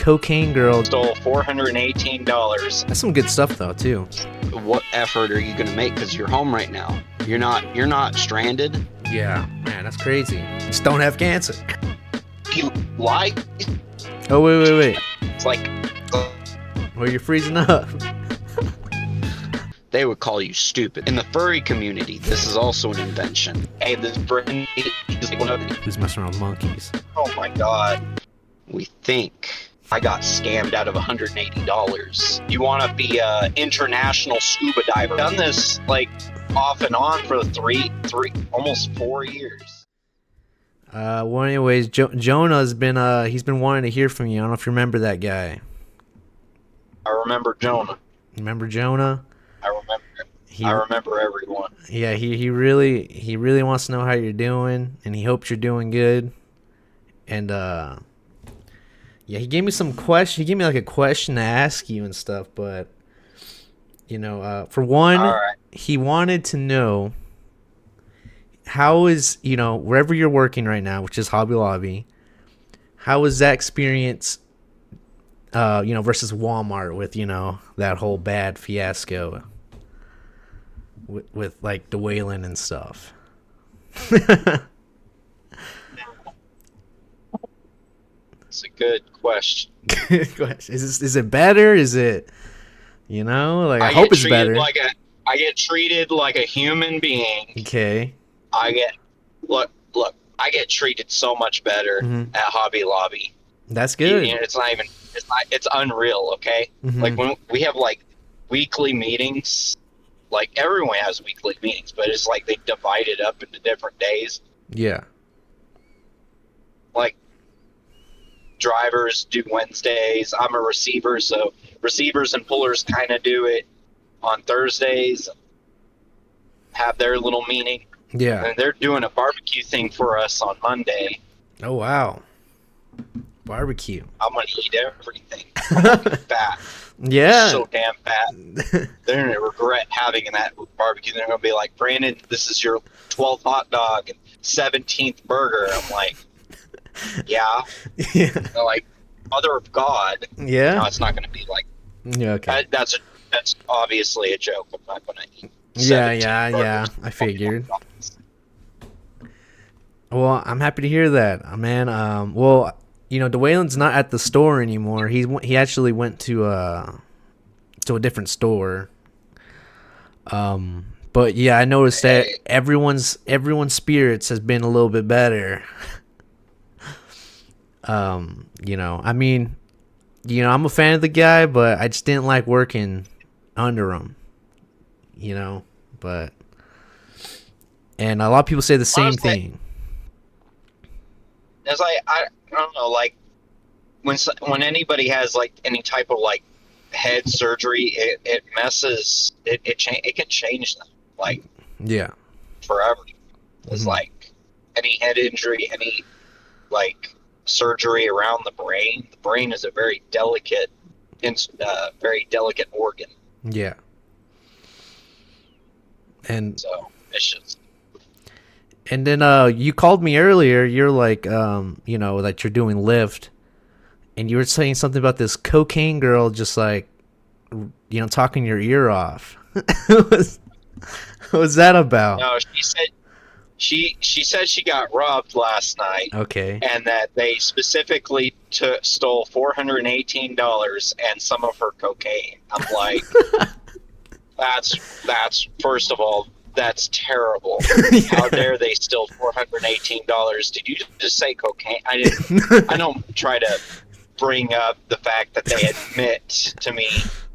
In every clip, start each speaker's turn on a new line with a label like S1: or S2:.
S1: cocaine girl.
S2: Stole $418.
S1: That's some good stuff though too.
S3: What effort are you gonna make? Because you're home right now. You're not stranded.
S1: Yeah, man, that's crazy. Just don't have cancer.
S2: You lie?
S1: Oh wait.
S2: It's like,
S1: Well, you're freezing up.
S3: They would call you stupid. In the furry community, this is also an invention.
S2: hey, this Britain is one of the,
S1: Who's messing around with monkeys?
S2: oh my god.
S3: We think.
S2: I got scammed out of $180. You want to be a international scuba diver? Done this like off and on for three, almost 4 years.
S1: Well, anyways, Jonah's been he's been wanting to hear from you. I don't know if you remember that guy.
S2: I remember Jonah.
S1: Remember Jonah?
S2: I remember everyone.
S1: Yeah, he really wants to know how you're doing, and he hopes you're doing good. And yeah, he gave me some question. He gave me like a question to ask you and stuff. But you know, for one,
S2: All right.
S1: he wanted to know how is, you know, wherever you're working right now, which is Hobby Lobby, how is that experience, you know, versus Walmart with, you know, that whole bad fiasco with like the Wayland and stuff.
S2: It's a good question.
S1: Is it better? Is it, you know, like I hope it's better.
S2: I get treated like a human being.
S1: Okay.
S2: I get treated so much better at Hobby Lobby.
S1: That's good.
S2: You know, it's unreal, okay?
S1: Mhm.
S2: Like when we have like weekly meetings, like everyone has weekly meetings, but it's like they divide it up into different days.
S1: Yeah.
S2: Like drivers do Wednesdays. I'm a receiver, so receivers and pullers kind of do it on Thursdays. Have their little meeting.
S1: Yeah.
S2: And they're doing a barbecue thing for us on Monday.
S1: Oh wow. Barbecue.
S2: I'm gonna eat everything. I'm gonna be fat.
S1: Yeah.
S2: So damn fat. They're gonna regret having that barbecue. They're gonna be like, Brandon, this is your 12th hot dog and 17th burger. I'm like, yeah.
S1: Yeah.
S2: They're like, Mother of God.
S1: Yeah.
S2: No, it's not gonna be like.
S1: Yeah. Okay.
S2: That's obviously a joke. I'm not gonna eat.
S1: Yeah. I figured. Well, I'm happy to hear that, man. Well, you know, DeWayland's not at the store anymore. He actually went to a different store. But yeah, I noticed that everyone's spirits has been a little bit better. You know, I mean, you know, I'm a fan of the guy, but I just didn't like working under him. You know, and a lot of people say the same thing.
S2: It's like I don't know, like when anybody has like any type of like head surgery, it messes it can change them like forever. It's like any head injury, any like surgery around the brain. The brain is a very delicate organ.
S1: Yeah. And
S2: so it's just.
S1: And then you called me earlier. You're like, you know, that you're doing Lyft, and you were saying something about this cocaine girl, just like, you know, talking your ear off. What was that about?
S2: No, she said she got robbed last night.
S1: Okay.
S2: And that they specifically stole $418 and some of her cocaine. I'm like, that's first of all. That's terrible. Yeah. How dare they steal $418? Did you just say cocaine? I didn't. I don't try to bring up the fact that they admit to me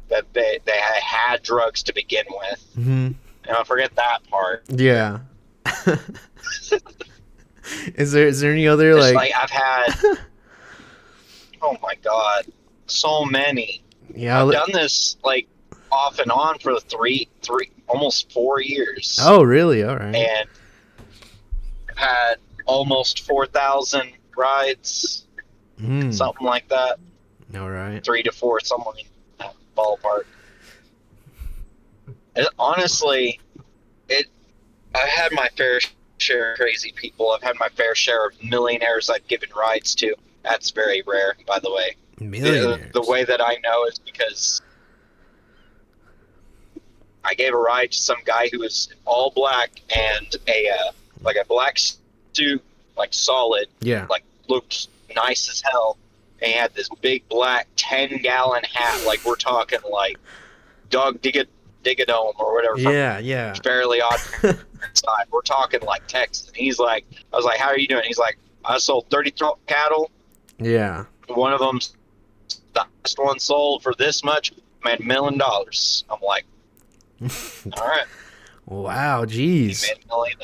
S2: that they had drugs to begin with.
S1: Mm-hmm.
S2: And I forget that part.
S1: Yeah. Is there any other
S2: like I've had? Oh my God, so many.
S1: Yeah,
S2: I've done this like off and on for three, almost 4 years.
S1: Oh, really? All right.
S2: And had almost 4,000 rides, something like that.
S1: All right.
S2: 3 to 4, somewhere in that ballpark. Honestly, I had my fair share of crazy people. I've had my fair share of millionaires I've given rides to. That's very rare, by the way. The
S1: Millionaires.
S2: way that I know is because I gave a ride to some guy who was all black and like a black suit, like solid,
S1: Yeah.
S2: like looked nice as hell. And he had this big black 10-gallon hat, like we're talking like Doug Digadome or whatever from
S1: Yeah, yeah.
S2: Fairly Odd Side. We're talking like Texas. And he's like, I was like, how are you doing? He's like, I sold 30 cattle.
S1: Yeah.
S2: One of them's the last one sold for this much, made $1 million. I'm like, all right,
S1: Wow,
S2: he
S1: jeez.
S2: made a million.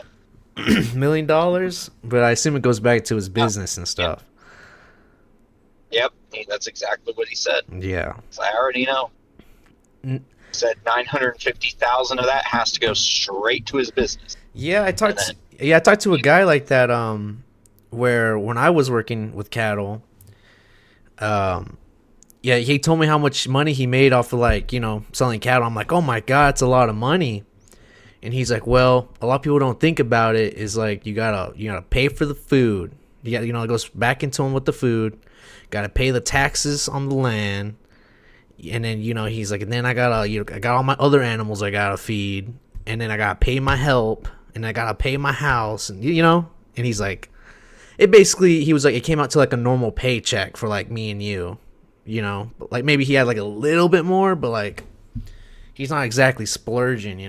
S1: $1 million? But I assume it goes back to his
S2: Yeah,
S1: business and
S2: yeah,
S1: stuff.
S2: yep. That's exactly what he said.
S1: Yeah.
S2: So I already know.
S1: N-
S2: He said 950,000 of that has to go straight to his business,
S1: Yeah,
S2: and then
S1: I talked to a guy like that where when I was working with cattle, um yeah, he told me how much money he made off of like, selling cattle. I'm like, "Oh my god, it's a lot of money." And he's like, "Well, a lot of people don't think about it is like you gotta pay for the food. You got it goes back into him with the food. Got to pay the taxes on the land." And then he's like, and then I got all my other animals I gotta feed, and then I gotta pay my help, and I gotta pay my house, and and he's like, he was like, it came out to like a normal paycheck for like me and you, but like maybe he had like a little bit more, but like he's not exactly splurging.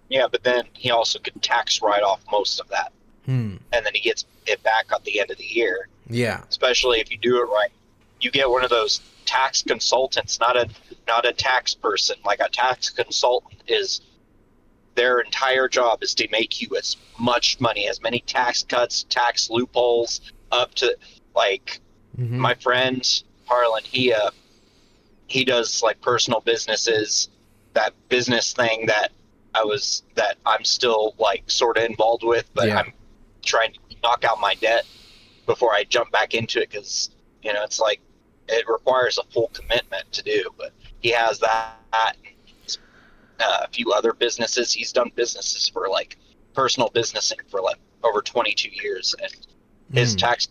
S2: yeah, but then he also could tax write off most of that,
S1: Hmm.
S2: and then he gets it back at the end of the year.
S1: Yeah.
S2: Especially if you do it right, you get one of those tax consultants, not a tax person. Like a tax consultant is their entire job is to make you as much money, as many tax cuts, tax loopholes, up to like
S1: Mm-hmm.
S2: my friend Harlan. He does like personal businesses, that business thing that I'm still like sort of involved with, but
S1: Yeah.
S2: I'm trying to knock out my debt before I jump back into it, because it's like it requires a full commitment to do. But he has that, a few other businesses. He's done businesses for like personal businessing for like over 22 years, and his
S1: Mm.
S2: tax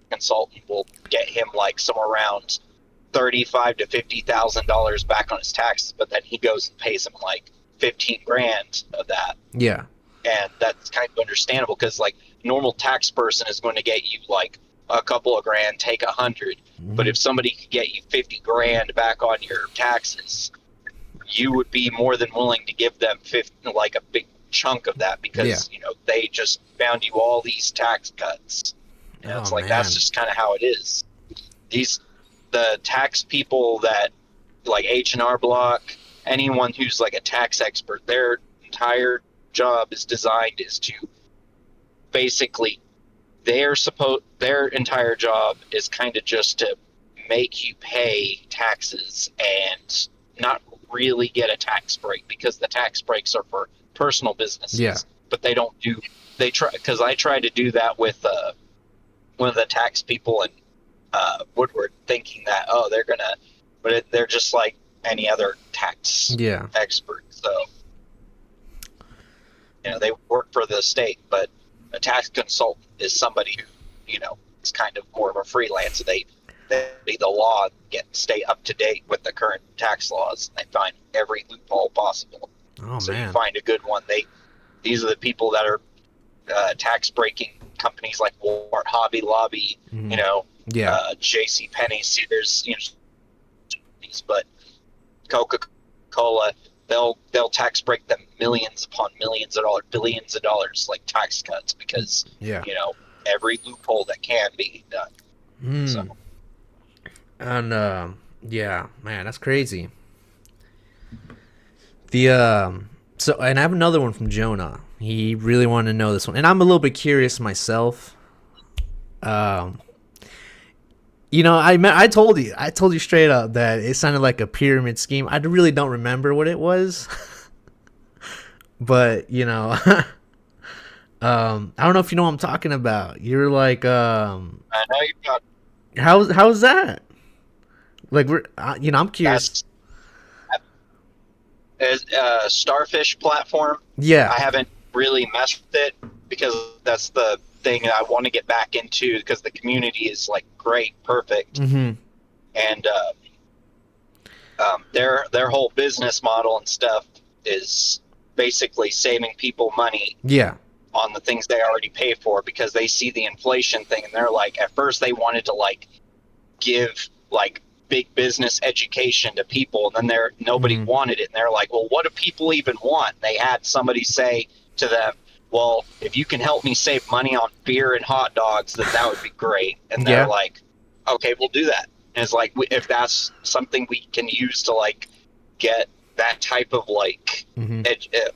S2: consultant will get him like somewhere around 35 to $50,000 back on his taxes, but then he goes and pays him like 15 grand of that.
S1: Yeah.
S2: And that's kind of understandable, because like normal tax person is going to get you like a couple of grand, take 100. But
S1: Mm-hmm.
S2: if somebody could get you 50 grand back on your taxes, you would be more than willing to give them 50, like a big chunk of that,
S1: Yeah.
S2: because they just found you all these tax cuts.
S1: Oh
S2: It's like that's
S1: man.
S2: just kind of how it is. The tax people that like H&R Block, anyone who's like a tax expert, their entire job is designed is to basically their entire job is kind of just to make you pay taxes and not really get a tax break, because the tax breaks are for personal
S1: Yeah.
S2: businesses. But they try, because I tried to do that with one of the tax people in Woodward, thinking that, oh, they're gonna, they're just like any other tax
S1: Yeah.
S2: expert. So they work for the state, but a tax consultant is somebody who is kind of more of a freelance. They read the law and stay up to date with the current tax laws. They find every loophole possible.
S1: Oh
S2: So you
S1: man.
S2: find a good one. These are the people that are tax breaking companies like Walmart, Hobby Lobby,
S1: Mm-hmm. Yeah.
S2: J.C. Penney, Sears, but Coca-Cola, they'll tax break them millions upon millions of dollars, billions of dollars, like tax cuts, because
S1: Yeah.
S2: every loophole that can be done. So
S1: Hmm. And yeah, man, that's crazy. The so and I have another one from Jonah. He really wanted to know this one, and I'm a little bit curious myself. Um, I told you straight up that it sounded like a pyramid scheme. I really don't remember what it was, but I don't know if you know what I'm talking about. You're like,
S2: I know you've got
S1: how's that? Like I'm curious.
S2: that's a Starfish platform.
S1: Yeah.
S2: I haven't really messed with it, because that's the thing that I want to get back into because the community is like great, perfect,
S1: Mm-hmm.
S2: and their whole business model and stuff is basically saving people money
S1: Yeah.
S2: on the things they already pay for because they see the inflation thing and they're like, at first they wanted to like give like big business education to people, and then nobody
S1: Mm-hmm.
S2: wanted it, and they're like, well, what do people even want? They had somebody say to them, well, if you can help me save money on beer and hot dogs, then that would be great. And they're
S1: Yeah.
S2: like, okay, we'll do that. And it's like, if that's something we can use to like get that type of like
S1: Mm-hmm.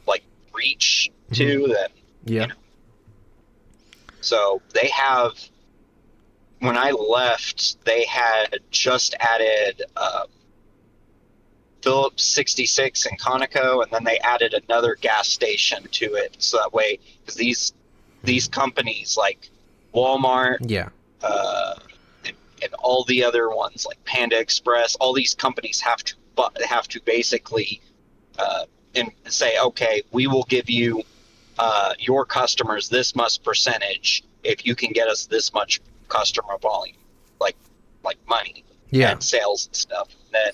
S2: like reach
S1: Mm-hmm.
S2: to, then
S1: Yeah.
S2: you know. So they have, when I left, they had just added Phillips 66 in Conoco, and then they added another gas station to it. So that way, because these companies like Walmart,
S1: Yeah.
S2: uh, and all the other ones like Panda Express, all these companies have to basically and say, okay, we will give you your customers this much percentage if you can get us this much customer volume, like money
S1: Yeah.
S2: and sales and stuff. Then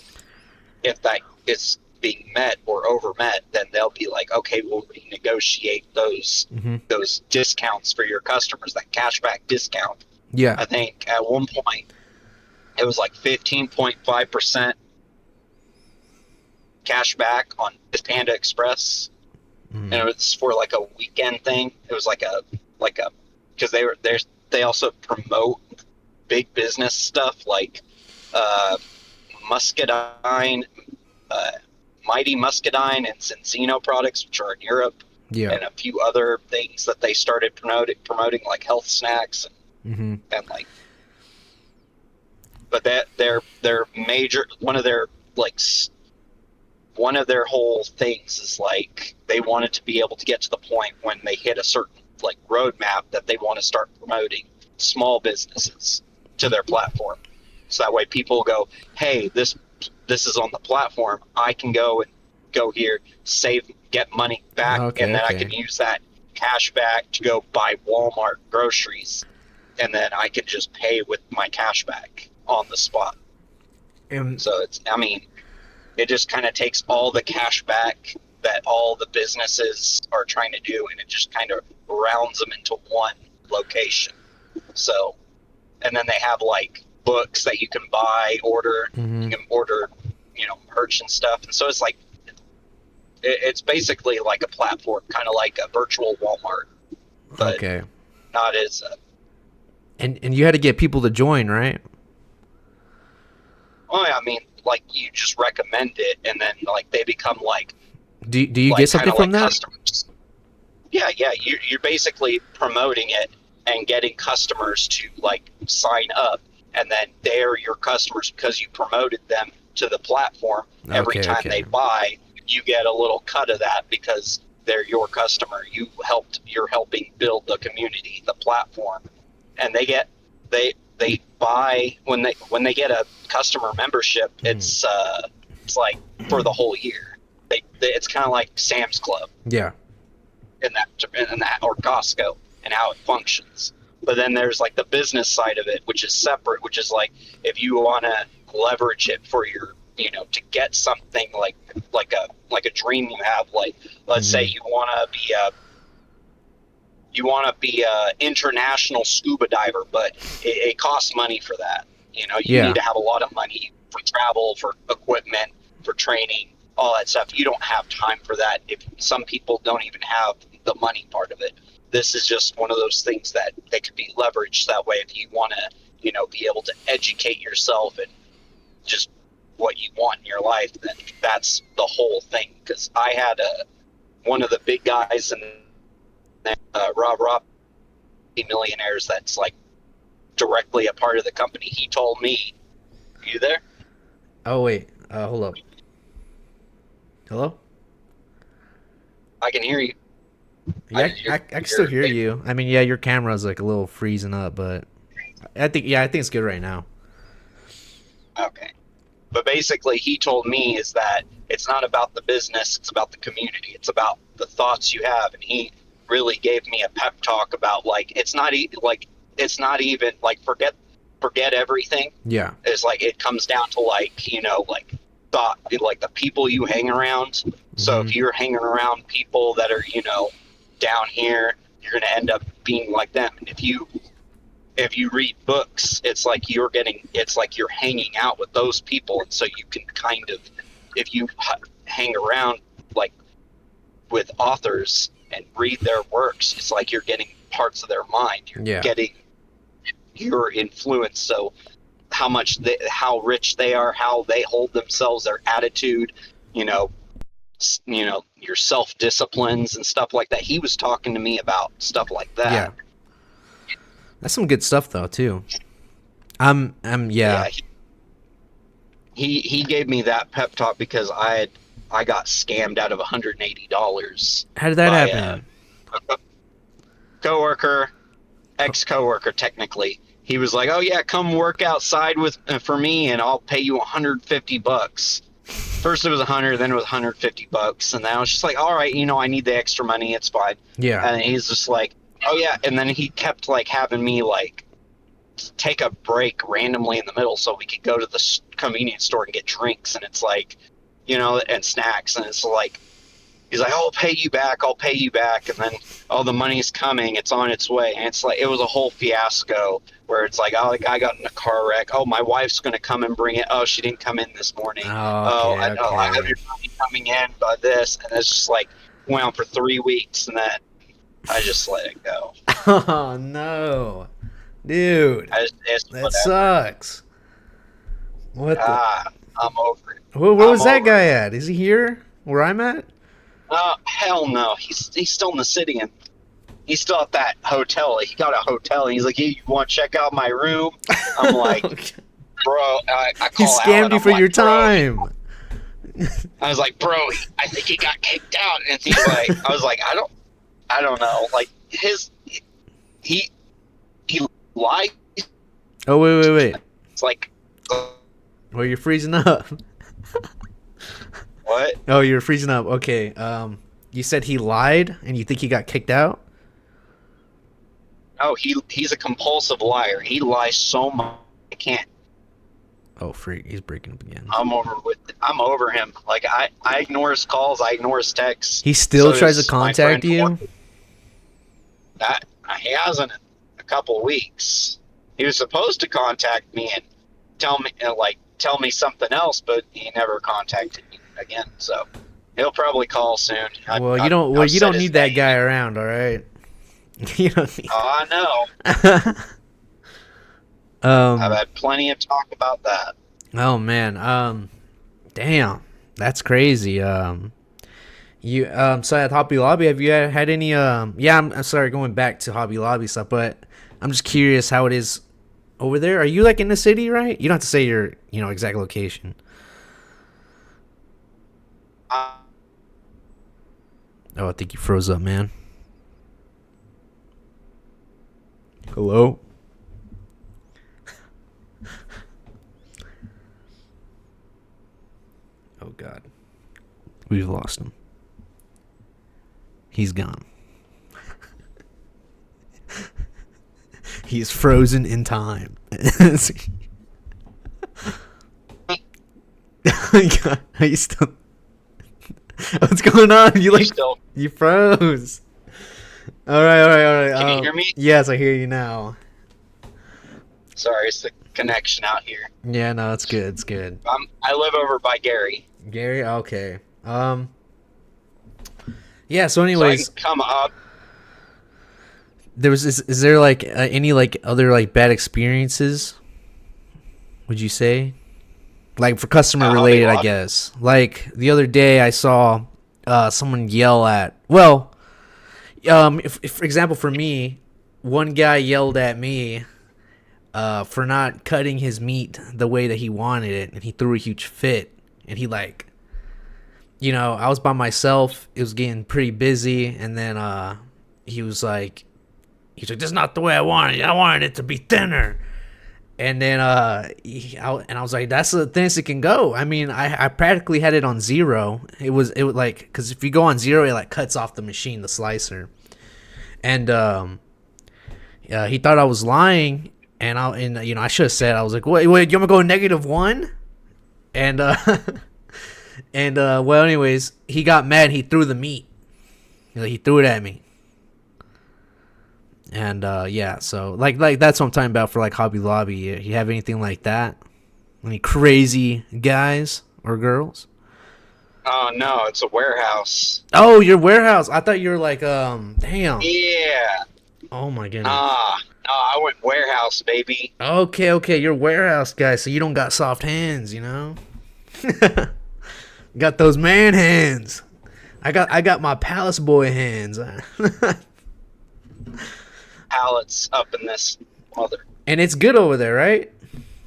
S2: if that is being met or over met, then they'll be like, okay, we'll renegotiate
S1: Mm-hmm.
S2: those discounts for your customers, that cashback discount.
S1: Yeah.
S2: I think at one point it was like 15.5% cash back on Panda Express,
S1: Mm-hmm.
S2: and it was for like a weekend thing. It was like a because they also promote big business stuff like uh, Muscadine, uh, Mighty Muscadine, and Cincino products, which are in Europe,
S1: Yeah.
S2: and a few other things that they started promoting like health snacks
S1: Mm-hmm.
S2: and like. But that their major like one of their whole things is like they wanted to be able to get to the point when they hit a certain like roadmap that they want to start promoting small businesses to their platform, so that way people go, hey, this is on the platform, I can go here, get money back,
S1: Okay.
S2: and then I
S1: Okay.
S2: can use that cash back to go buy Walmart groceries, and then I can just pay with my cash back on the spot.
S1: And
S2: So it's, I mean, it just kind of takes all the cash back that all the businesses are trying to do, and it just kind of rounds them into one location. So, and then they have like books that you can
S1: mm-hmm.
S2: you can order, merch and stuff. And so it's like, it's basically like a platform, kind of like a virtual Walmart, but
S1: Okay.
S2: not as,
S1: And you had to get people to join, right?
S2: well, I mean, like you just recommend it, and then like they become
S1: Do you get
S2: like kind
S1: something
S2: of
S1: from
S2: like
S1: that?
S2: customers. Yeah. You're basically promoting it and getting customers to like sign up, and then they're your customers because you promoted them to the platform. Every
S1: Okay.
S2: time
S1: Okay.
S2: they buy, you get a little cut of that because they're your customer. You're helping build the community, the platform, and they buy when they get a customer membership.
S1: Mm.
S2: It's like for the whole year. It's kind of like Sam's Club
S1: Yeah.
S2: in that or Costco and how it functions. But then there's like the business side of it, which is separate, which is like if you want to leverage it for your, to get something like a dream you have, like let's say
S1: Mm-hmm.
S2: you want to be a international scuba diver, but it costs money for that. You need
S1: Yeah.
S2: to have a lot of money for travel, for equipment, for training, all that stuff. You don't have time for that. If some people don't even have the money part of it, this is just one of those things that they could be leveraged that way. If you want to, be able to educate yourself and just what you want in your life, then that's the whole thing. Because I had one of the big guys in Rob Millionaires that's like directly a part of the company. He told me, "You there?
S1: Oh wait. Hold up. Hello.
S2: I can hear you.
S1: Yeah, I can still
S2: You're
S1: hear you. I mean, yeah, your camera's like a little freezing up, but I think it's good right now.
S2: okay." But basically, he told me is that it's not about the business; it's about the community. It's about the thoughts you have, and really gave me a pep talk about like it's not even like forget everything.
S1: Yeah.
S2: It's like it comes down to like like thought like the people you hang around. So
S1: Mm-hmm.
S2: if you're hanging around people that are down here, you're going to end up being like them. And if you read books, it's like you're hanging out with those people, and so you can kind of, if you hang around like with authors and read their works, it's like you're getting parts of their mind. You're
S1: Yeah.
S2: getting your influence. So how rich they are, how they hold themselves, their attitude, you know, your self disciplines and stuff like that. He was talking to me about stuff like
S1: Yeah.
S2: that.
S1: That's some good stuff though too. Yeah.
S2: Yeah, he gave me that pep talk because I got scammed out of $180
S1: How did that
S2: by
S1: happen?
S2: a coworker, ex-coworker technically. He was like, "Oh yeah, come work outside for me, and I'll pay you $150." First it was 100, then it was $150, and then I was just like, "All right, I need the extra money. It's fine."
S1: Yeah.
S2: And he's just like, "Oh yeah," and then he kept like having me like take a break randomly in the middle so we could go to the convenience store and get drinks, and it's like, and snacks, and it's like, he's like, I'll pay you back, and then, oh, the money's coming, it's on its way, and it's like, it was a whole fiasco where it's like, oh, the guy got in a car wreck, oh, my wife's going to come and bring it, oh, she didn't come in this morning,
S1: Oh, okay,
S2: I have
S1: okay.
S2: your money coming in by this, and it's just like, went on for 3 weeks, and then I just let it go.
S1: Oh no, dude,
S2: It's
S1: that
S2: whatever.
S1: sucks. What the?
S2: I'm over it.
S1: Where
S2: I'm
S1: was that
S2: over
S1: guy at? Is he here where I'm at?
S2: Hell no. He's still in the city, and he's still at that hotel. He got a hotel, and he's like, "Hey, you want to check out my room?" I'm like,
S1: Okay.
S2: "Bro," I
S1: He
S2: call
S1: scammed
S2: Alan,
S1: you
S2: I'm
S1: for
S2: like,
S1: your
S2: "Bro."
S1: time.
S2: I was like, "Bro, I think he got kicked out," and he's like, "I was like, I don't know. Like he lied.
S1: Oh wait.
S2: It's like,
S1: Well, you're freezing up.
S2: what?
S1: Oh, you're freezing up. Okay. You said he lied, and you think he got kicked out?
S2: Oh, he's a compulsive liar. He lies so much. I can't.
S1: Oh, freak! He's breaking up again.
S2: I'm over him. Like I ignore his calls. I ignore his texts.
S1: He still
S2: So
S1: tries to
S2: does my
S1: contact
S2: friend
S1: you.
S2: That he hasn't in a couple of weeks. He was supposed to contact me and tell me something else, but he never contacted me again. So he'll probably call soon.
S1: Well, you don't. Well,
S2: I've
S1: you
S2: said
S1: don't
S2: his
S1: need that
S2: name.
S1: guy around. All right. You don't need.
S2: Oh, I know. I've
S1: um.
S2: had plenty of talk about that.
S1: Oh man. Damn. That's crazy. You so at Hobby Lobby, have you had any yeah, I'm sorry going back to Hobby Lobby stuff, but I'm just curious how it is over there. Are you like in the city, right? You don't have to say your, exact location. Oh, I think you froze up, man. Hello? Oh god. We've lost him. He's gone. He's frozen in time. God, are you still? What's going on? You froze. All right.
S2: Can you hear me?
S1: Yes, I hear you now.
S2: Sorry, it's the connection out here.
S1: Yeah, no, it's good. It's good.
S2: I live over by Gary.
S1: Gary, okay. Yeah. So,
S2: So I
S1: anyways,
S2: can come up.
S1: is there like any like other like bad experiences? Would you say, like for customer related? I guess like the other day I saw someone yell at. Well, if for example for me, one guy yelled at me for not cutting his meat the way that he wanted it, and he threw a huge fit, and he like. I was by myself. It was getting pretty busy, and then he was like, "That's not the way I wanted it. I wanted it to be thinner." And then I was like, "That's the thinnest it can go." I mean, I practically had it on 0. It was like because if you go on 0, it like cuts off the machine, the slicer. And he thought I was lying, and you know, I should have said, I was like, wait, you want me to go -1? And well, anyways, he got mad. And he threw the meat. He threw it at me. And yeah, so like that's what I'm talking about for like Hobby Lobby. You have anything like that? Any crazy guys or girls?
S2: Oh no, it's a warehouse.
S1: Oh, your warehouse. I thought you were like damn.
S2: Yeah.
S1: Oh my goodness.
S2: No, I went warehouse, baby.
S1: Okay, you're warehouse guy, so you don't got soft hands, you know? Got those man hands. I got my palace boy hands.
S2: Pallets up in this mother.
S1: And it's good over there, right?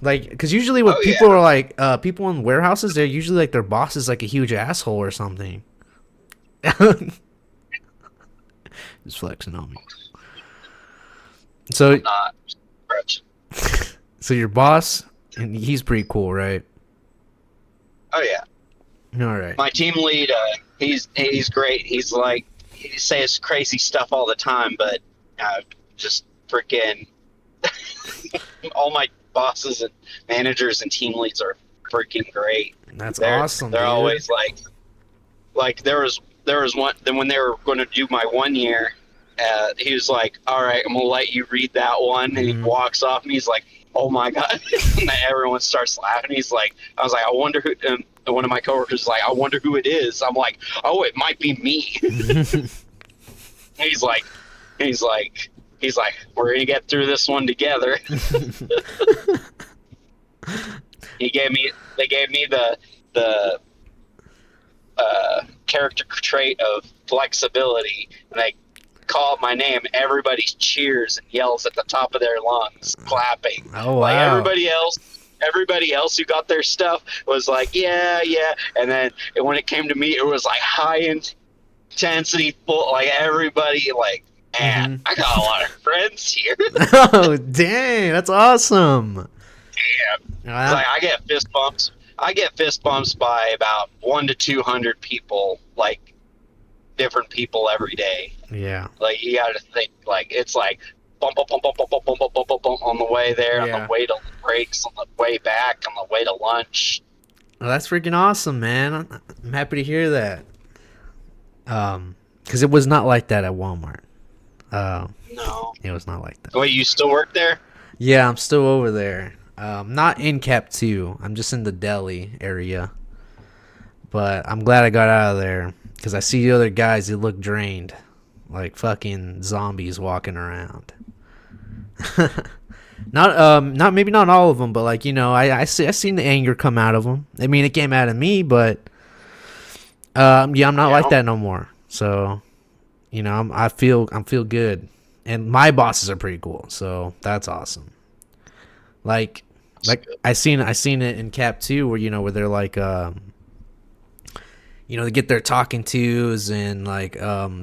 S1: Like, because usually when
S2: Oh
S1: people
S2: yeah.
S1: are like, people in warehouses, they're usually like their boss is like a huge asshole or something. Just flexing on me. So,
S2: Not stretch.
S1: so your boss, and he's pretty cool, right?
S2: Oh yeah.
S1: All right.
S2: My team lead, he's great. He's like he says crazy stuff all the time, but just freaking all my bosses and managers and team leads are freaking great.
S1: That's
S2: They're
S1: awesome,
S2: they're
S1: dude.
S2: always like there was one. Then when they were going to do my 1 year, he was like, "All right, I'm gonna let you read that one," and he
S1: Mhm.
S2: walks off, and he's like, "Oh my god!" And then everyone starts laughing. He's like, "I was like, I wonder who." One of my coworkers is like, "I wonder who it is." I'm like, "Oh, it might be me." he's like, he's like, he's like, "We're gonna get through this one together." They gave me the character trait of flexibility, and they call out my name. Everybody cheers and yells at the top of their lungs, clapping.
S1: Oh
S2: Like
S1: wow.
S2: everybody else who got their stuff was like, yeah, yeah. And then when it came to me, it was like high intensity, full. Like everybody, like, man,
S1: Mhm.
S2: I got a lot of friends here.
S1: Oh dang, that's awesome.
S2: Yeah. It's like I get fist bumps. I get fist bumps by about 1 to 200 people, like different people every day.
S1: Yeah.
S2: Like you got to think, like it's like bump, bump, bump, bump, bump, bump, bump, bump, bump, bump, bump on the way there, on
S1: Yeah.
S2: the way to breaks, on the way back, on the way to lunch.
S1: Well, that's freaking awesome, man. I'm happy to hear that. Because it was not like that at Walmart.
S2: No.
S1: It was not like that.
S2: Wait, you still work there?
S1: Yeah, I'm still over there. Not in Cap 2. I'm just in the deli area. But I'm glad I got out of there because I see the other guys that look drained, like fucking zombies walking around. Not maybe not all of them, but like, you know, I seen the anger come out of them. I mean, it came out of me, but yeah, I'm not like that no more. So, you know, I feel good, and my bosses are pretty cool. So that's awesome. Like I seen it in Cap 2 where, you know, where they're like you know, they get their talking tos and like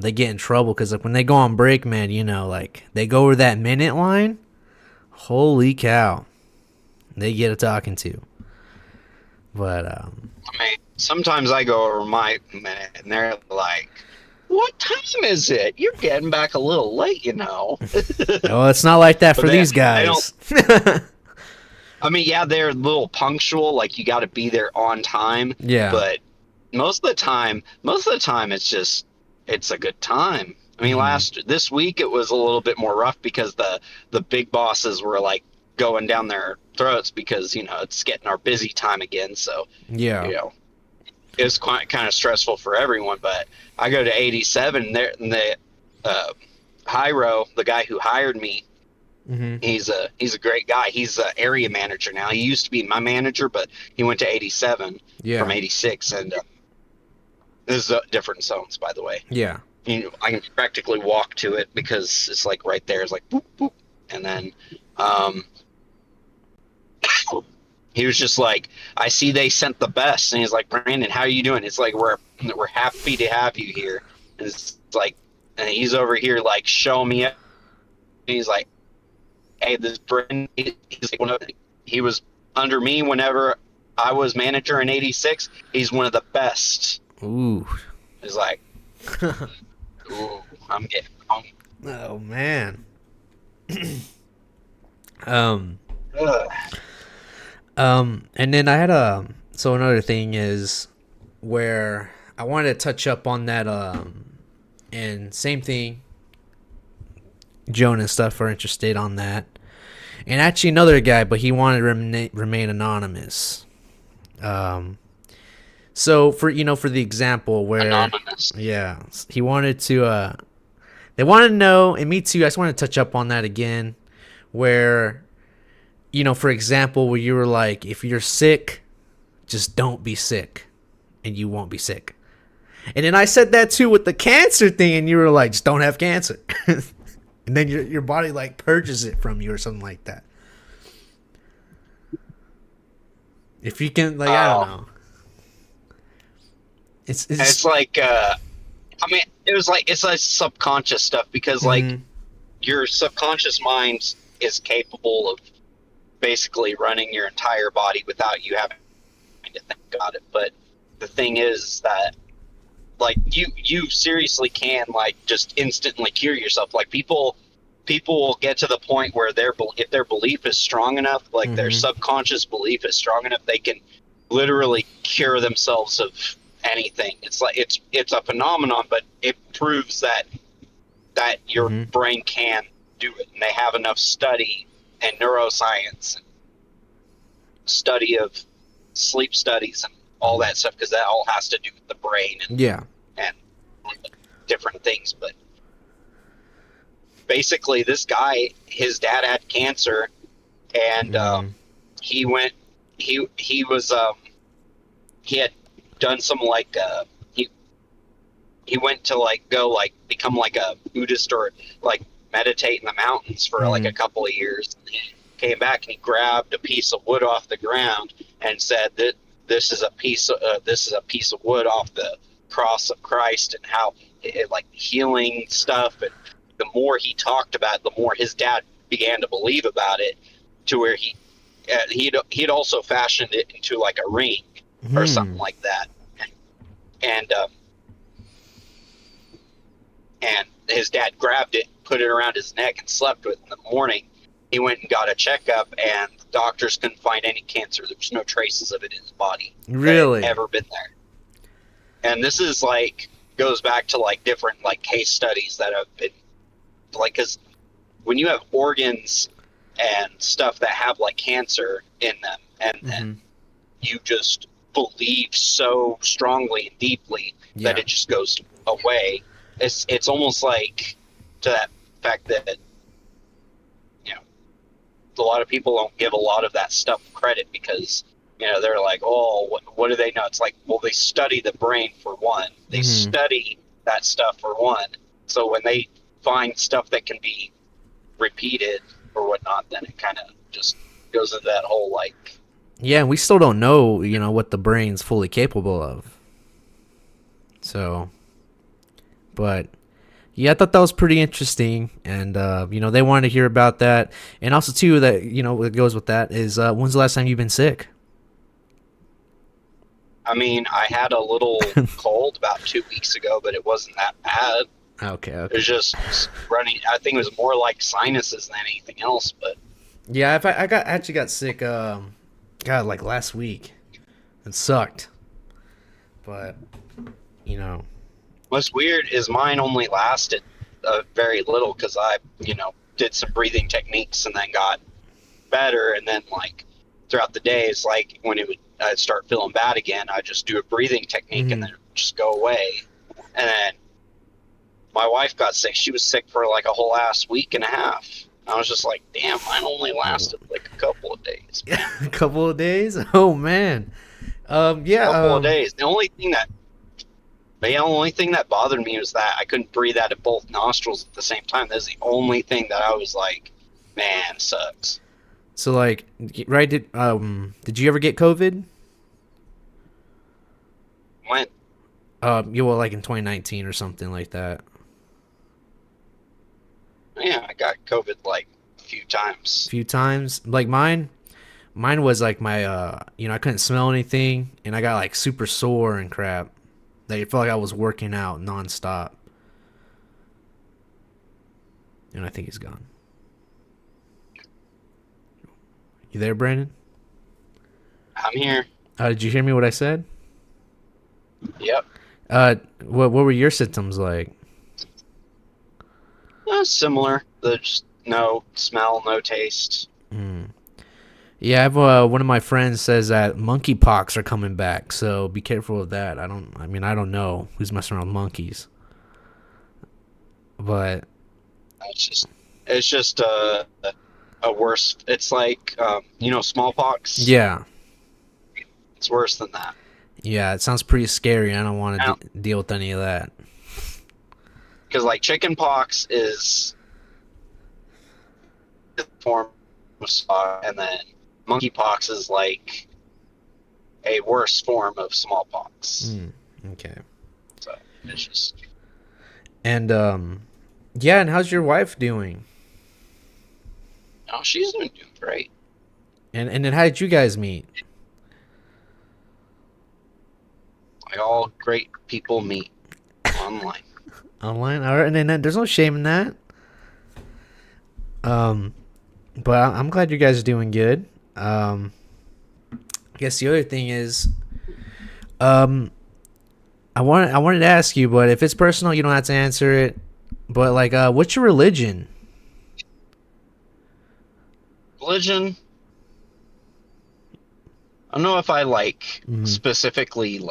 S1: they get in trouble because like when they go on break, man, you know, like they go over that minute line. Holy cow, they get a talking to. But
S2: I mean, sometimes I go over my minute, and they're like, "What time is it? You're getting back a little late, you know."
S1: oh, it's not like that for
S2: they-
S1: these
S2: they
S1: guys.
S2: I mean, yeah, they're a little punctual. Like you got to be there on time.
S1: Yeah.
S2: But most of the time, it's a good time. I mean, this week it was a little bit more rough because the big bosses were like going down their throats because, you know, it's getting our busy time again. So,
S1: Yeah.
S2: you know, it was quite kind of stressful for everyone. But I go to 87 there, and the Hyro, the guy who hired me,
S1: Mm-hmm.
S2: he's a great guy. He's an area manager now. He used to be my manager, but he went to 87
S1: Yeah.
S2: from 86, and this is different zones, by the way.
S1: Yeah.
S2: You know, I can practically walk to it because it's like right there. It's like boop boop, and then he was just like, "I see they sent the best," and he's like, "Brandon, how are you doing?" It's like we're happy to have you here. And it's like, and he's over here like showing me up. And he's like, "Hey, this Brandon," he's like, he was under me whenever I was manager in '86. He's one of the best.
S1: Ooh.
S2: He's like, "Ooh,
S1: Oh man. um
S2: Ugh.
S1: and then I had a so another thing is where I wanted to touch up on that and same thing, Joan and stuff are interested on that. And actually another guy, but he wanted to remain anonymous. Um so for for the example where
S2: Anonymous.
S1: yeah, he wanted to they wanted to know, and me too, I just want to touch up on that again where for example, where you were like, if you're sick, just don't be sick and you won't be sick. And then I said that too with the cancer thing, and you were like, just don't have cancer. And then your body like purges it from you or something like that. If you can, like, I don't
S2: Oh,
S1: know.
S2: it's
S1: It's
S2: like, I mean, it was like it's like subconscious stuff because like
S1: mm-hmm,
S2: your subconscious mind is capable of basically running your entire body without you having to think about it. But the thing is that like you seriously can like just instantly cure yourself. Like people will get to the point where if their belief is strong enough, like their
S1: mm-hmm,
S2: subconscious belief is strong enough, they can literally cure themselves of anything. It's like it's a phenomenon, but it proves that your
S1: mm-hmm.
S2: brain can do it, and they have enough study and neuroscience and study of sleep studies and all that stuff because that all has to do with the brain
S1: Yeah.
S2: and different things. But basically, this guy, his dad had cancer, and
S1: Mm-hmm.
S2: he went. He was he had done some like he went to like go like become like a Buddhist or like meditate in the mountains for like
S1: Mm-hmm.
S2: a couple of years. And he came back and he grabbed a piece of wood off the ground and said that this is a piece of wood off the cross of Christ, and how like healing stuff. And the more he talked about it, the more his dad began to believe about it, to where he'd also fashioned it into like a ring or something
S1: Hmm.
S2: like that. And and his dad grabbed it, put it around his neck, and slept with it. In the morning, he went and got a checkup, and the doctors couldn't find any cancer. There was no traces of it in his body that had
S1: Really?
S2: ever been there. And this is like goes back to like different like case studies that have been like, because when you have organs and stuff that have like cancer in them, and
S1: Mm-hmm.
S2: you just believe so strongly and deeply that
S1: Yeah.
S2: it just goes away. It's almost like to that fact that you know a lot of people don't give a lot of that stuff credit because they're like, oh, what do they know? It's like, well, they study the brain for one. They
S1: Mm-hmm.
S2: study that stuff for one. So when they find stuff that can be repeated or whatnot, then it kind of just goes into that whole like,
S1: Yeah, we still don't know, what the brain's fully capable of. So, but yeah, I thought that was pretty interesting, and they wanted to hear about that, and also too that what goes with that is when's the last time you've been sick?
S2: I mean, I had a little cold about 2 weeks ago, but it wasn't that bad.
S1: Okay,
S2: It was
S1: okay.
S2: just running. I think it was more like sinuses than anything else. But
S1: Yeah, I actually got sick. God, like last week. It sucked, but you know.
S2: what's weird is mine only lasted very little because I did some breathing techniques and then got better. And then like throughout the days, like when I'd start feeling bad again, I'd just do a breathing technique and
S1: Hmm.
S2: then it would just go away. And then my wife got sick. She was sick for like a whole ass week and a half. I was just like, damn, mine only
S1: Oh,
S2: lasted like a couple of days.
S1: a couple of days. Oh man. Yeah.
S2: Couple of days. The only thing that bothered me was that I couldn't breathe out of both nostrils at the same time. That's the only thing that I was like, man, sucks.
S1: So like, right? Did you ever get COVID?
S2: Went,
S1: You were like in 2019 or something like that.
S2: yeah, I got COVID like a few
S1: A
S2: times.
S1: few times. Like mine was like my I couldn't smell anything, and I got like super sore and crap. Like it felt like I was working out nonstop. And I think he's gone. You there, Brandon?
S3: I'm here.
S1: Did you hear me what I said?
S3: Yep.
S1: What were your symptoms like?
S3: Similar. There's no smell, no taste.
S1: Mm. Yeah, I have one of my friends says that monkeypox are coming back, so be careful of that. I don't know who's messing around with monkeys, but
S3: It's just a worse. It's like smallpox.
S1: yeah,
S3: It's worse than that.
S1: yeah, it sounds pretty scary. I don't want to
S3: Now,
S1: deal with any of that.
S3: because like chicken pox is a form of smallpox, and then monkeypox is like a worse form of smallpox.
S1: Mm, okay.
S3: So it's just
S1: And yeah, and how's your wife doing?
S3: oh, she's doing great.
S1: And then how did you guys meet?
S3: Like all great people meet online.
S1: Online, all right, and then there's no shame in that. Um, but I'm glad you guys are doing good. I guess the other thing is, um, I wanted to ask you, but if it's personal, you don't have to answer it. But like, what's your religion?
S3: Religion. I don't know if I
S1: Mm-hmm.
S3: specifically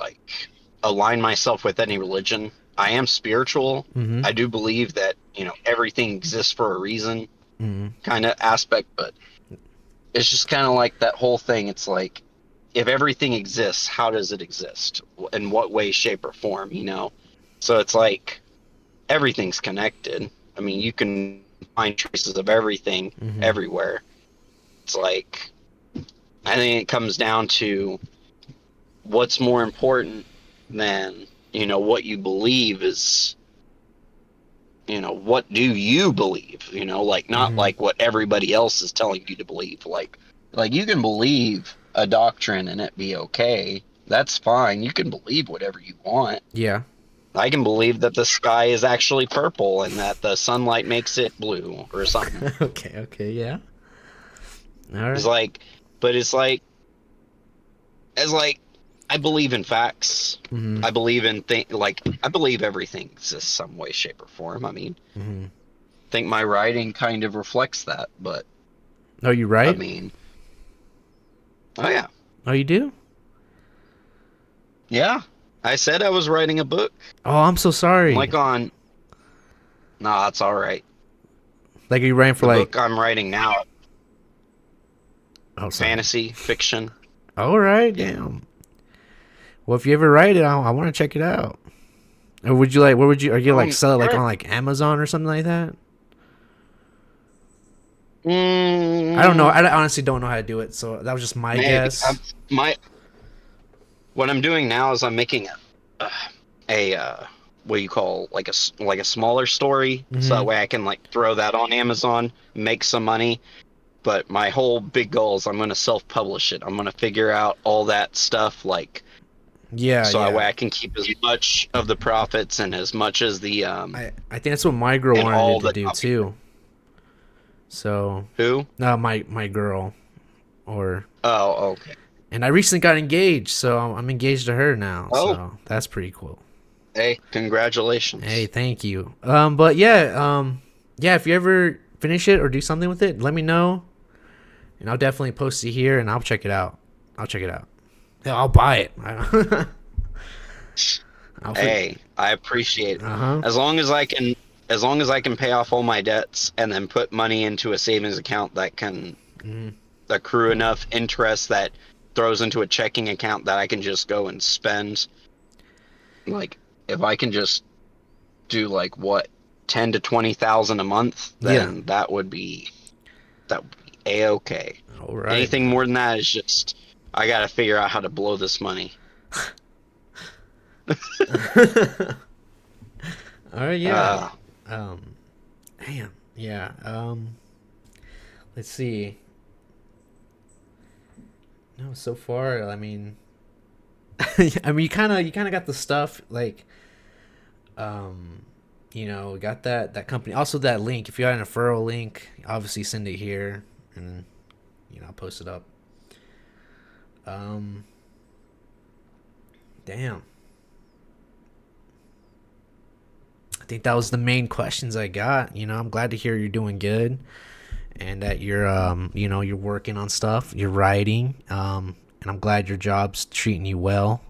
S3: align myself with any religion. I am spiritual.
S1: Mm-hmm.
S3: I do believe that, everything exists for a reason
S1: Mm-hmm.
S3: kind of aspect, but it's just kind of like that whole thing. It's like, if everything exists, how does it exist? In what way, shape, or form? So it's like everything's connected. I mean, you can find traces of everything
S1: Mm-hmm.
S3: everywhere. It's like, I think it comes down to what's more important than, what you believe is, what do you believe? Like not
S1: Mm-hmm.
S3: like what everybody else is telling you to believe. Like you can believe a doctrine and it be okay. That's fine. You can believe whatever you want.
S1: Yeah.
S3: I can believe that the sky is actually purple and that the sunlight makes it blue or something.
S1: Okay. Okay. Yeah. All
S3: It's
S1: right.
S3: like, but it's like, as like, I believe in facts.
S1: Mm-hmm.
S3: I believe in I believe everything exists some way, shape, or form. I mean,
S1: Mm-hmm.
S3: I think my writing kind of reflects that, but
S1: Oh, you
S3: I
S1: right?
S3: mean, oh yeah,
S1: Oh, you do?
S3: yeah. I said I was writing a book.
S1: Oh, I'm so
S3: I'm
S1: sorry.
S3: like on, nah, that's all right.
S1: Like, are you writing for
S3: The
S1: like?
S3: book I'm writing now,
S1: Oh, sorry.
S3: fantasy fiction.
S1: All right.
S3: Yeah.
S1: Damn. Well, if you ever write it, I want to check it out. Or would you like? Where would you? Are you like sell it like
S3: Sure.
S1: on like Amazon or something like that? I don't know.
S3: Mm,
S1: I honestly don't know how to do it, so that was just my
S3: maybe.
S1: guess.
S3: My what I'm doing now is I'm making a what you call like a smaller story, so
S1: Mm-hmm.
S3: that way I can like throw that on Amazon, make some money. But my whole big goal is I'm going to self-publish it. I'm going to figure out all that stuff, like,
S1: Yeah,
S3: so that way
S1: yeah.
S3: I can keep as much of the profits and as much as the
S1: I think that's what my girl
S3: and
S1: wanted
S3: all
S1: it to
S3: the
S1: do
S3: copy.
S1: too. So,
S3: Who?
S1: no, my girl, or
S3: Oh, okay.
S1: and I recently got engaged, so I'm engaged to her now.
S3: Oh,
S1: So that's pretty cool.
S3: hey,
S1: Hey,
S3: congratulations.
S1: thank you. But yeah, yeah. If you ever finish it or do something with it, let me know, and I'll definitely post it here, and I'll check it out. I'll check it out. Yeah, I'll buy it. I'll fit.
S3: Hey, I appreciate it.
S1: Uh huh.
S3: As long as I can pay off all my debts and then put money into a savings account that can
S1: Mm-hmm.
S3: accrue enough interest that throws into a checking account that I can just go and spend. Like, if I can just do like what 10 to 20,000 a month,
S1: Yeah.
S3: then that would be a okay.
S1: All right,
S3: Anything
S1: man.
S3: more than that is just I gotta figure out how to blow this money.
S1: All right. Yeah.
S3: Uh,
S1: Um. Damn. Yeah. Let's see. No, so far, I mean, I mean, you kind of got the stuff like, um, we got that company. Also, that link. If you got an referral link, obviously send it here, and I'll post it up. Damn. I think that was the main questions I got. I'm glad to hear you're doing good, and that you're working on stuff. You're writing, and I'm glad your job's treating you well,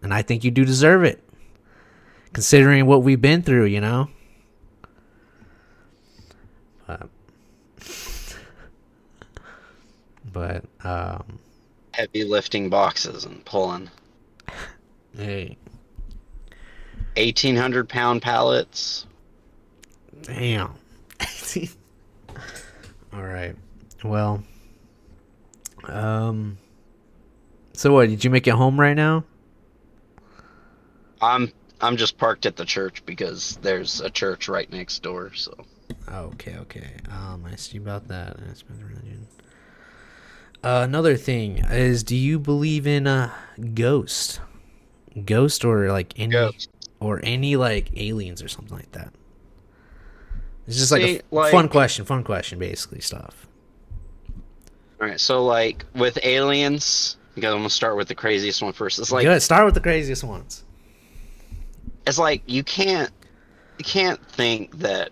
S1: and I think you do deserve it, considering what we've been through. But, but
S3: Heavy lifting boxes and pulling
S1: hey,
S3: 1,800-pound pallets.
S1: damn. All right. Well, so what? Did you make it home right now?
S3: I'm just parked at the church because there's a church right next door. So
S1: Okay. I see about that. Another thing is, do you believe in ghost, or like
S3: yeah.
S1: any like aliens or something like that? It's just like
S3: See,
S1: a fun question, basically stuff.
S3: all right, so like with aliens, because I'm gonna start with the craziest one first.
S1: Good. Start with the craziest ones.
S3: It's like you can't think that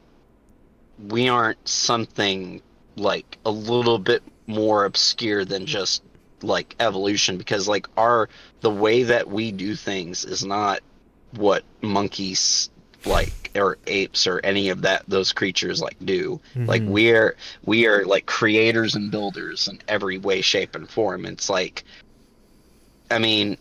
S3: we aren't something like a little bit more obscure than just like evolution, because like the way that we do things is not what monkeys like or apes or any of those creatures like do. Like
S1: Mm-hmm.
S3: we are like creators and builders in every way, shape, and form. It's like, I mean,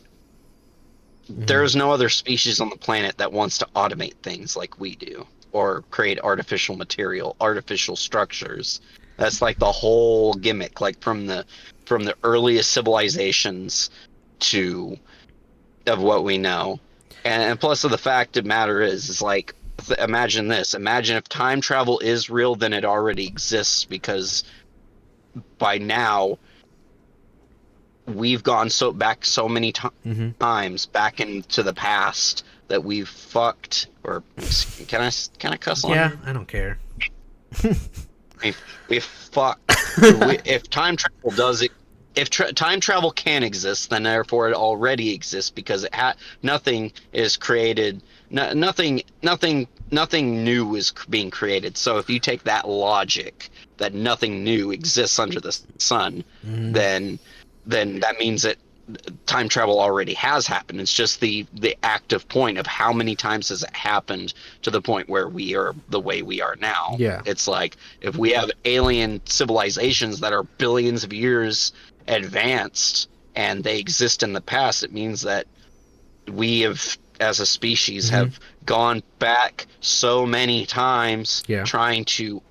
S1: Mm-hmm.
S3: there's no other species on the planet that wants to automate things like we do, or create artificial material, artificial structures. That's like the whole gimmick, like from the earliest civilizations to of what we know. And plus of the fact of the matter is like, imagine this. Imagine if time travel is real, then it already exists, because by now we've gone so many
S1: Mm-hmm.
S3: times back into the past that we've fucked, or can I cuss on
S1: Yeah,
S3: here?
S1: I don't care.
S3: We've fucked. If time travel does it, if time travel can exist, then therefore it already exists, because nothing is created. Nothing new is being created. So if you take that logic that nothing new exists under the sun,
S1: Mm-hmm.
S3: then that means that time travel already has happened. It's just the active point of how many times has it happened to the point where we are the way we are now.
S1: Yeah.
S3: It's like, if we have alien civilizations that are billions of years advanced and they exist in the past, it means that we have, as a species,
S1: Mm-hmm.
S3: have gone back so many times
S1: Yeah.
S3: trying to